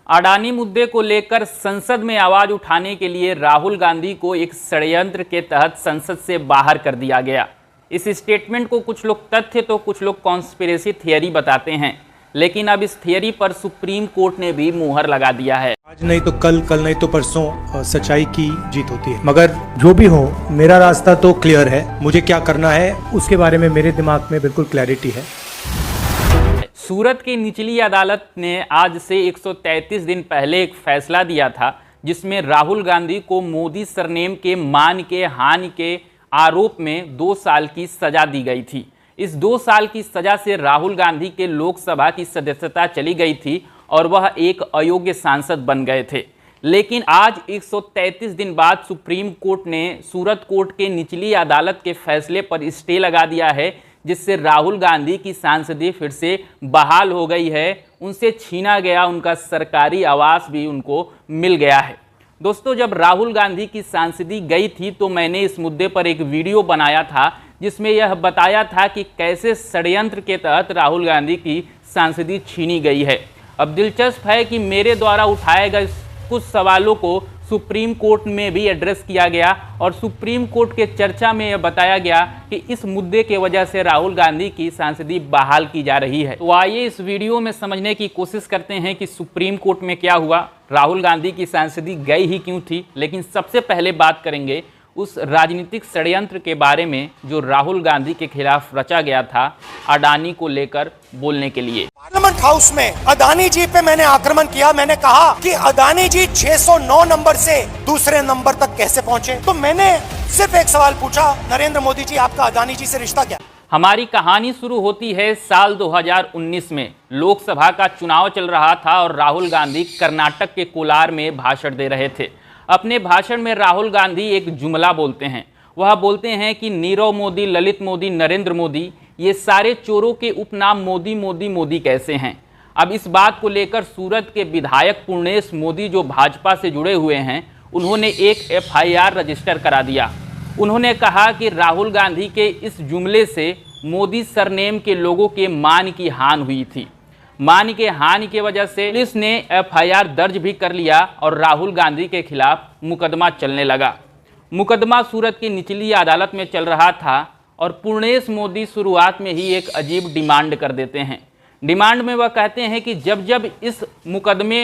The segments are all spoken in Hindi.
अडानी मुद्दे को लेकर संसद में आवाज उठाने के लिए राहुल गांधी को एक षड्यंत्र के तहत संसद से बाहर कर दिया गया। इस स्टेटमेंट को कुछ लोग तथ्य तो कुछ लोग कॉन्स्पिरेसी थियरी बताते हैं, लेकिन अब इस थियरी पर सुप्रीम कोर्ट ने भी मुहर लगा दिया है। आज नहीं तो कल, कल नहीं तो परसों सच्चाई की जीत होती है। मगर जो भी हो, मेरा रास्ता तो क्लियर है। मुझे क्या करना है उसके बारे में मेरे दिमाग में बिल्कुल क्लैरिटी है। सूरत की निचली अदालत ने आज से 133 दिन पहले एक फैसला दिया था, जिसमें राहुल गांधी को मोदी सरनेम के मान के हानि के आरोप में 2 साल की सजा दी गई थी। इस 2 साल की सजा से राहुल गांधी के लोकसभा की सदस्यता चली गई थी और वह एक अयोग्य सांसद बन गए थे। लेकिन आज 133 दिन बाद सुप्रीम कोर्ट ने सूरत कोर्ट के निचली अदालत के फैसले पर स्टे लगा दिया है, जिससे राहुल गांधी की सांसदी फिर से बहाल हो गई है। उनसे छीना गया उनका सरकारी आवास भी उनको मिल गया है। दोस्तों, जब राहुल गांधी की सांसदी गई थी तो मैंने इस मुद्दे पर एक वीडियो बनाया था, जिसमें यह बताया था कि कैसे षड्यंत्र के तहत राहुल गांधी की सांसदी छीनी गई है। अब दिलचस्प है कि मेरे द्वारा उठाए गए कुछ सवालों को सुप्रीम कोर्ट में भी एड्रेस किया गया और सुप्रीम कोर्ट के चर्चा में यह बताया गया कि इस मुद्दे के वजह से राहुल गांधी की सांसदी बहाल की जा रही है। तो आइए इस वीडियो में समझने की कोशिश करते हैं कि सुप्रीम कोर्ट में क्या हुआ, राहुल गांधी की सांसदी गई ही क्यों थी। लेकिन सबसे पहले बात करेंगे उस राजनीतिक षड्यंत्र के बारे में जो राहुल गांधी के खिलाफ रचा गया था अडानी को लेकर बोलने के लिए। पार्लियामेंट हाउस में अडानी जी पे मैंने आक्रमण किया। मैंने कहा कि अडानी जी 609 नंबर से दूसरे नंबर तक कैसे पहुंचे। तो मैंने सिर्फ एक सवाल पूछा, नरेंद्र मोदी जी आपका अडानी जी से रिश्ता क्या? हमारी कहानी शुरू होती है साल 2019 में। लोकसभा का चुनाव चल रहा था और राहुल गांधी कर्नाटक के कोलार में भाषण दे रहे थे। अपने भाषण में राहुल गांधी एक जुमला बोलते हैं। वह बोलते हैं कि नीरव मोदी, ललित मोदी, नरेंद्र मोदी, ये सारे चोरों के उपनाम मोदी मोदी मोदी कैसे हैं। अब इस बात को लेकर सूरत के विधायक पूर्णेश मोदी जो भाजपा से जुड़े हुए हैं, उन्होंने एक FIR रजिस्टर करा दिया। उन्होंने कहा कि राहुल गांधी के इस जुमले से मोदी सरनेम के लोगों के मान की हानि हुई थी। मान के हानि की वजह से पुलिस ने FIR दर्ज भी कर लिया और राहुल गांधी के खिलाफ मुकदमा चलने लगा। मुकदमा सूरत की निचली अदालत में चल रहा था और पूर्णेश मोदी शुरुआत में ही एक अजीब डिमांड कर देते हैं। डिमांड में वह कहते हैं कि जब जब इस मुकदमे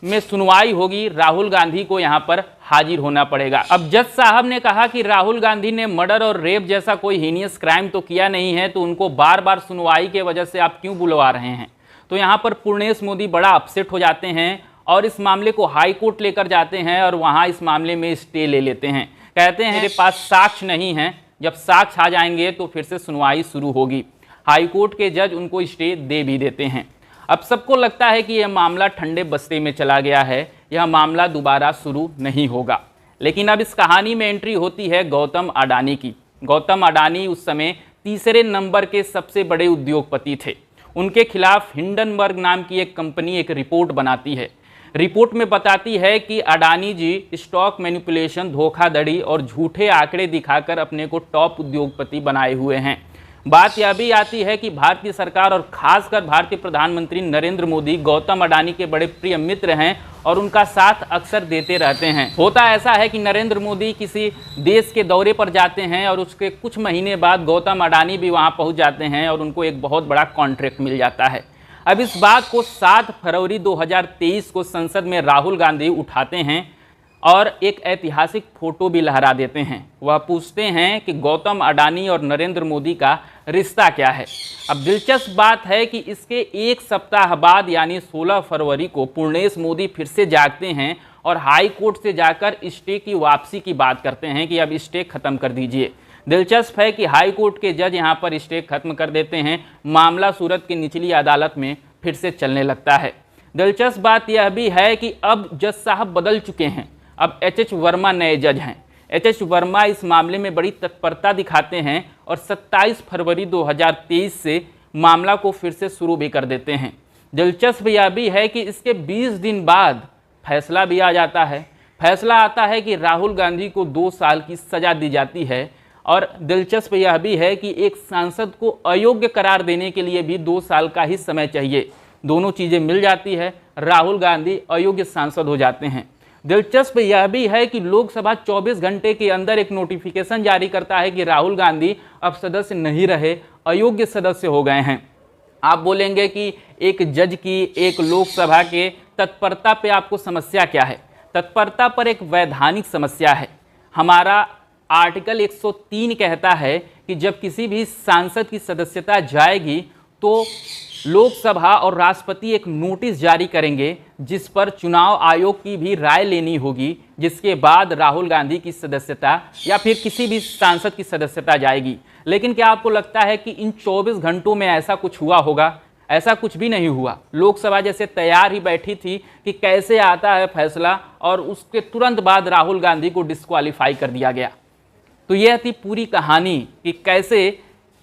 में सुनवाई होगी, राहुल गांधी को यहाँ पर हाजिर होना पड़ेगा। अब जज साहब ने कहा कि राहुल गांधी ने मर्डर और रेप जैसा कोई हीनियस क्राइम तो किया नहीं है, तो उनको बार बार सुनवाई के वजह से आप क्यों बुलवा रहे हैं। तो यहाँ पर पूर्णेश मोदी बड़ा अपसेट हो जाते हैं और इस मामले को हाई कोर्ट लेकर जाते हैं और वहाँ इस मामले में स्टे ले लेते हैं। कहते हैं मेरे पास साक्ष्य नहीं है, जब साक्ष्य आ जाएंगे तो फिर से सुनवाई शुरू होगी। हाई कोर्ट के जज उनको स्टे दे भी देते हैं। अब सबको लगता है कि यह मामला ठंडे बस्ते में चला गया है, यह मामला दोबारा शुरू नहीं होगा। लेकिन अब इस कहानी में एंट्री होती है गौतम अडानी की। गौतम अडानी उस समय तीसरे नंबर के सबसे बड़े उद्योगपति थे। उनके खिलाफ हिंडनबर्ग नाम की एक कंपनी एक रिपोर्ट बनाती है। रिपोर्ट में बताती है कि अडानी जी स्टॉक मैनिपुलेशन, धोखाधड़ी और झूठे आंकड़े दिखाकर अपने को टॉप उद्योगपति बनाए हुए हैं। बात यह भी आती है कि भारतीय सरकार और खासकर भारतीय प्रधानमंत्री नरेंद्र मोदी गौतम अडानी के बड़े प्रिय मित्र हैं और उनका साथ अक्सर देते रहते हैं। होता ऐसा है कि नरेंद्र मोदी किसी देश के दौरे पर जाते हैं और उसके कुछ महीने बाद गौतम अडानी भी वहां पहुंच जाते हैं और उनको एक बहुत बड़ा कॉन्ट्रैक्ट मिल जाता है। अब इस बात को 7 फरवरी 2023 को संसद में राहुल गांधी उठाते हैं और एक ऐतिहासिक फोटो भी लहरा देते हैं। वह पूछते हैं कि गौतम अडानी और नरेंद्र मोदी का रिश्ता क्या है। अब दिलचस्प बात है कि इसके एक सप्ताह बाद यानी 16 फरवरी को पूर्णेश मोदी फिर से जागते हैं और हाई कोर्ट से जाकर स्टे की वापसी की बात करते हैं कि अब स्टे खत्म कर दीजिए। दिलचस्प है कि हाई कोर्ट के जज यहाँ पर स्टे खत्म कर देते हैं। मामला सूरत की निचली अदालत में फिर से चलने लगता है। दिलचस्प बात यह भी है कि अब जज साहब बदल चुके हैं। अब HH वर्मा नए जज हैं। HH वर्मा इस मामले में बड़ी तत्परता दिखाते हैं और 27 फरवरी 2023 से मामला को फिर से शुरू भी कर देते हैं। दिलचस्प यह भी है कि इसके 20 दिन बाद फैसला भी आ जाता है। फैसला आता है कि राहुल गांधी को 2 साल की सजा दी जाती है और दिलचस्प यह भी है कि एक सांसद को अयोग्य करार देने के लिए भी 2 साल का ही समय चाहिए। दोनों चीज़ें मिल जाती है, राहुल गांधी अयोग्य सांसद हो जाते हैं। दिलचस्प यह भी है कि लोकसभा 24 घंटे के अंदर एक नोटिफिकेशन जारी करता है कि राहुल गांधी अब सदस्य नहीं रहे, अयोग्य सदस्य हो गए हैं। आप बोलेंगे कि एक जज की, एक लोकसभा के तत्परता पे आपको समस्या क्या है? तत्परता पर एक वैधानिक समस्या है। हमारा आर्टिकल 103 कहता है कि जब किसी भी सांसद की सदस्यता जाएगी तो लोकसभा और राष्ट्रपति एक नोटिस जारी करेंगे जिस पर चुनाव आयोग की भी राय लेनी होगी, जिसके बाद राहुल गांधी की सदस्यता या फिर किसी भी सांसद की सदस्यता जाएगी। लेकिन क्या आपको लगता है कि इन 24 घंटों में ऐसा कुछ हुआ होगा? ऐसा कुछ भी नहीं हुआ। लोकसभा जैसे तैयार ही बैठी थी कि कैसे आता है फैसला, और उसके तुरंत बाद राहुल गांधी को डिस्क्वालीफाई कर दिया गया। तो यह थी पूरी कहानी कि कैसे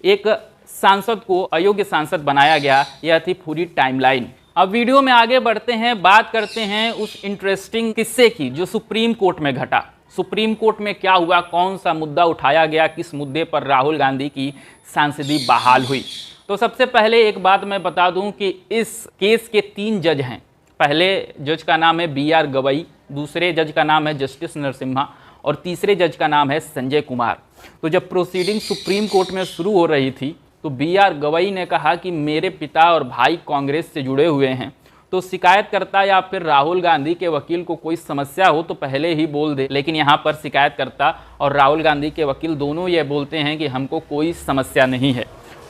एक सांसद को अयोग्य सांसद बनाया गया। यह थी पूरी टाइमलाइन। अब वीडियो में आगे बढ़ते हैं, बात करते हैं उस इंटरेस्टिंग किस्से की जो सुप्रीम कोर्ट में घटा। सुप्रीम कोर्ट में क्या हुआ, कौन सा मुद्दा उठाया गया, किस मुद्दे पर राहुल गांधी की सांसदी बहाल हुई। तो सबसे पहले एक बात मैं बता दूं कि इस केस के 3 जज हैं। पहले जज का नाम है BR गवई, दूसरे जज का नाम है जस्टिस नरसिम्हा और तीसरे जज का नाम है संजय कुमार। तो जब प्रोसीडिंग सुप्रीम कोर्ट में शुरू हो रही थी तो BR गवई ने कहा कि मेरे पिता और भाई कांग्रेस से जुड़े हुए हैं, तो शिकायतकर्ता या फिर राहुल गांधी के वकील को कोई समस्या हो तो पहले ही बोल दे। लेकिन यहाँ पर शिकायतकर्ता और राहुल गांधी के वकील दोनों ये बोलते हैं कि हमको कोई समस्या नहीं है।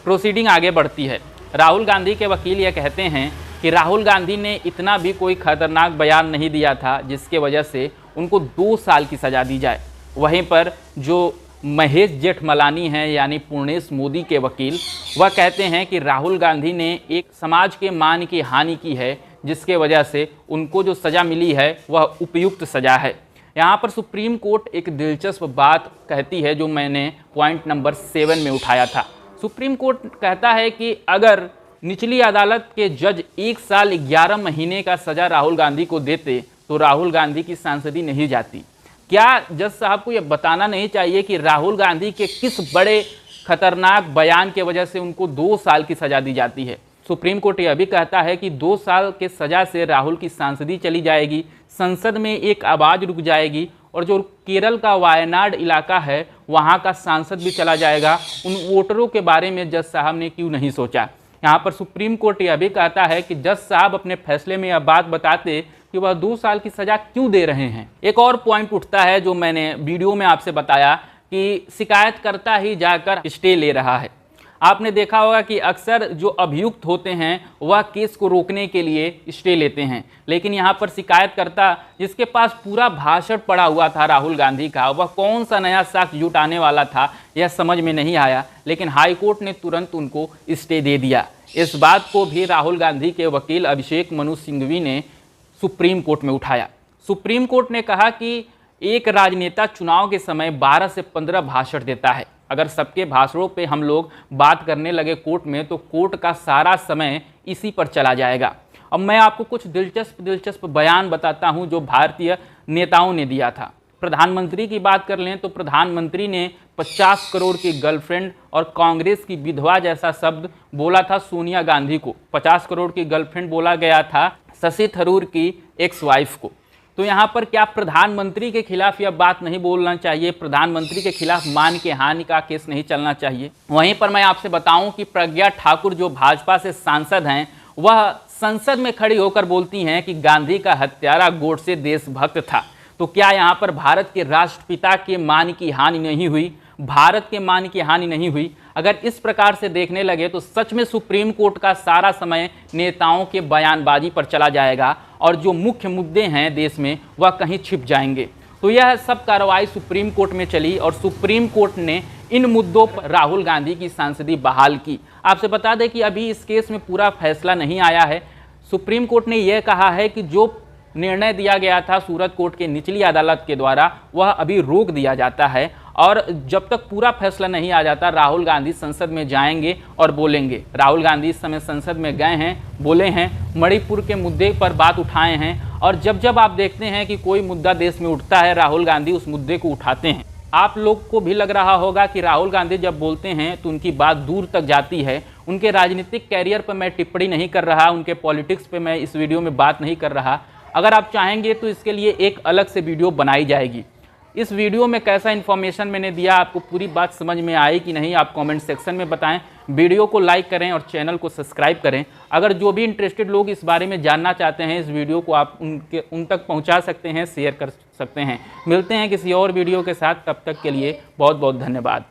प्रोसीडिंग आगे बढ़ती है। राहुल गांधी के वकील ये कहते हैं कि राहुल गांधी ने इतना भी कोई खतरनाक बयान नहीं दिया था जिसके वजह से उनको 2 साल की सज़ा दी जाए। वहीं पर जो महेश जेठमलानी हैं यानी पूर्णेश मोदी के वकील, वह कहते हैं कि राहुल गांधी ने एक समाज के मान की हानि की है जिसके वजह से उनको जो सज़ा मिली है वह उपयुक्त सज़ा है। यहाँ पर सुप्रीम कोर्ट एक दिलचस्प बात कहती है जो मैंने पॉइंट नंबर 7 में उठाया था। सुप्रीम कोर्ट कहता है कि अगर निचली अदालत के जज 1 साल 11 महीने का सज़ा राहुल गांधी को देते तो राहुल गांधी की सांसदी नहीं जाती। क्या जज साहब को यह बताना नहीं चाहिए कि राहुल गांधी के किस बड़े खतरनाक बयान के वजह से उनको 2 साल की सज़ा दी जाती है? सुप्रीम कोर्ट यह भी कहता है कि 2 साल के सज़ा से राहुल की सांसदी चली जाएगी, संसद में एक आवाज़ रुक जाएगी, और जो केरल का वायनाड इलाका है वहाँ का सांसद भी चला जाएगा। उन वोटरों के बारे में जज साहब ने क्यों नहीं सोचा? यहाँ पर सुप्रीम कोर्ट यह भी कहता है कि जज साहब अपने फैसले में यह बात बताते कि वह 2 साल की सज़ा क्यों दे रहे हैं। एक और पॉइंट उठता है जो मैंने वीडियो में आपसे बताया कि शिकायतकर्ता ही जाकर स्टे ले रहा है। आपने देखा होगा कि अक्सर जो अभियुक्त होते हैं वह केस को रोकने के लिए स्टे लेते हैं, लेकिन यहाँ पर शिकायतकर्ता जिसके पास पूरा भाषण पड़ा हुआ था राहुल गांधी का, वह कौन सा नया साक्ष्य जुटाने वाला था यह समझ में नहीं आया, लेकिन हाईकोर्ट ने तुरंत उनको स्टे दे दिया। इस बात को भी राहुल गांधी के वकील अभिषेक मनु सिंघवी ने सुप्रीम कोर्ट में उठाया। सुप्रीम कोर्ट ने कहा कि एक राजनेता चुनाव के समय 12 से 15 भाषण देता है। अगर सबके भाषणों पे हम लोग बात करने लगे कोर्ट में तो कोर्ट का सारा समय इसी पर चला जाएगा। अब मैं आपको कुछ दिलचस्प बयान बताता हूं जो भारतीय नेताओं ने दिया था। प्रधानमंत्री की बात कर लें तो प्रधानमंत्री ने 50 करोड़ की गर्लफ्रेंड और कांग्रेस की विधवा जैसा शब्द बोला था सोनिया गांधी को। 50 करोड़ की गर्लफ्रेंड बोला गया था शशि थरूर की एक्स वाइफ को। तो यहाँ पर क्या प्रधानमंत्री के खिलाफ यह बात नहीं बोलना चाहिए? प्रधानमंत्री के खिलाफ मान के हानि का केस नहीं चलना चाहिए? वहीं पर मैं आपसे बताऊं कि प्रज्ञा ठाकुर जो भाजपा से सांसद हैं वह संसद में खड़ी होकर बोलती हैं कि गांधी का हत्यारा गोडसे देशभक्त था। तो क्या यहाँ पर भारत के राष्ट्रपिता के मान की हानि नहीं हुई? भारत के मान की हानि नहीं हुई? अगर इस प्रकार से देखने लगे तो सच में सुप्रीम कोर्ट का सारा समय नेताओं के बयानबाजी पर चला जाएगा और जो मुख्य मुद्दे हैं देश में वह कहीं छिप जाएंगे। तो यह सब कार्रवाई सुप्रीम कोर्ट में चली और सुप्रीम कोर्ट ने इन मुद्दों पर राहुल गांधी की सांसदी बहाल की। आपसे बता दें कि अभी इस केस में पूरा फैसला नहीं आया है। सुप्रीम कोर्ट ने यह कहा है कि जो निर्णय दिया गया था सूरत कोर्ट के निचली अदालत के द्वारा वह अभी रोक दिया जाता है, और जब तक पूरा फैसला नहीं आ जाता राहुल गांधी संसद में जाएंगे और बोलेंगे। राहुल गांधी इस समय संसद में गए हैं, बोले हैं, मणिपुर के मुद्दे पर बात उठाए हैं, और जब जब आप देखते हैं कि कोई मुद्दा देश में उठता है राहुल गांधी उस मुद्दे को उठाते हैं। आप लोग को भी लग रहा होगा कि राहुल गांधी जब बोलते हैं तो उनकी बात दूर तक जाती है, उनके राजनीतिक कैरियर पर मैं टिप्पणी नहीं कर रहा, उनके पॉलिटिक्स पे मैं इस वीडियो में बात नहीं कर रहा। अगर आप चाहेंगे तो इसके लिए एक अलग से वीडियो बनाई जाएगी। इस वीडियो में कैसा इन्फॉर्मेशन मैंने दिया, आपको पूरी बात समझ में आई कि नहीं, आप कमेंट सेक्शन में बताएं। वीडियो को लाइक करें और चैनल को सब्सक्राइब करें। अगर जो भी इंटरेस्टेड लोग इस बारे में जानना चाहते हैं, इस वीडियो को आप उन तक पहुंचा सकते हैं, शेयर कर सकते हैं। मिलते हैं किसी और वीडियो के साथ, तब तक के लिए बहुत बहुत धन्यवाद।